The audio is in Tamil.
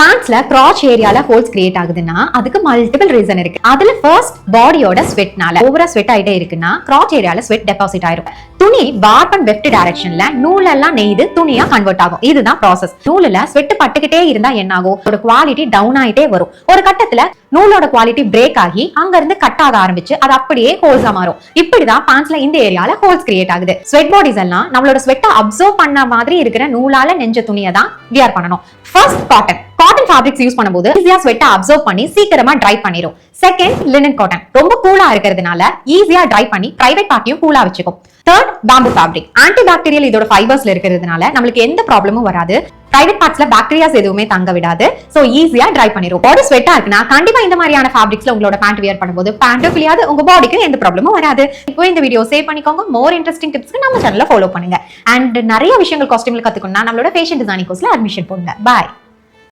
பேண்ட்ஸ்ல கிராச் ஏரியால ஹோல்ஸ் கிரியேட் ஆகுதுன்னா அதுக்கு மல்டிபிள் ரீசன் இருக்கு. அதுல ஃபர்ஸ்ட் பாடியோட ஸ்வெட்னால ஓவரா ஸ்வெட் ஆயிட்டே இருக்குன்னா கிராச் ஏரியால ஸ்வெட் டெபாசிட் ஆயிரும். துணி வார்ப் அண்ட் வெஃப்ட் டைரக்ஷன்ல நூலெல்லாம் நெய்து துணியா கன்வெர்ட் ஆகும். இதுதான் ப்ராசஸ். நூலுல ஸ்வெட் பட்டுக்கிட்டே இருந்தா என்ன ஆகும்? ஒரு குவாலிட்டி டவுன் ஆயிட்டே வரும். ஒரு கட்டத்துல நூலோட குவாலிட்டி பிரேக் ஆகி அங்க இருந்து கட் ஆக ஆரம்பிச்சு அது அப்படியே ஹோல்ஸா மாறும். இப்படிதான் பேண்ட்ஸ்ல இந்த ஏரியால ஹோல்ஸ் கிரியேட் ஆகுது. ஸ்வெட் பாடிஸ் எல்லாம் நம்மளோட ஸ்வெட்டை அப்சர்வ் பண்ண மாதிரி இருக்கிற நூலால நெஞ்ச துணியை தான் வியர் பண்ணணும். ஃபர்ஸ்ட் காட்டன் ஃபேப்ரிக்ஸ் யூஸ் பண்ணும்போது ஈஸியா ஸ்வெட்டை அப்சர்வ் பண்ணி சீக்கிரமா ட்ரை பண்ணிரும். செகண்ட் லினன் காட்டன் ரொம்ப கூலா இருக்கிறதுனால ஈஸியா ட்ரை பண்ணி பிரைவேட் பார்ட்டியும் கூலா வச்சுக்கும். Third bamboo fabric anti bacterial இதோட ஃபைபர்ஸ்ல இருக்கிறதுனால நம்மளுக்கு எந்த ப்ராப்ளமும் வராது. பிரைவேட் பார்ட்ஸ்ல பாக்டீரியாஸ் எதுவுமே தங்க விடாது. சோ ஈஸியா ட்ரை பண்ணிரும். பாடி ஸ்வெட்டா இருக்குன்னா கண்டிப்பா இந்த மாதிரியான ஃபேப்ரிக்ஸ்ல உங்களோட பேண்ட் வியர் பண்ணும்போது பேண்ட்டும் கிளியாது, உங்க பாடிக்கு எந்த ப்ராப்ளமும் வராது. இப்போ இந்த வீடியோ சேவ் பண்ணிக்கோங்க. மோர் இன்ட்ரெஸ்டிங் டிப்ஸ்க்கு நம்ம சேனலை ஃபாலோ பண்ணுங்க. அண்ட் நிறைய விஷயங்கள் காஸ்டியூம்ல கத்துக்கணும்னா நம்மளோட ஃபேஷன் டிசைனிங் கோர்ஸ்ல அட்மிஷன் போடுங்க. பாய்.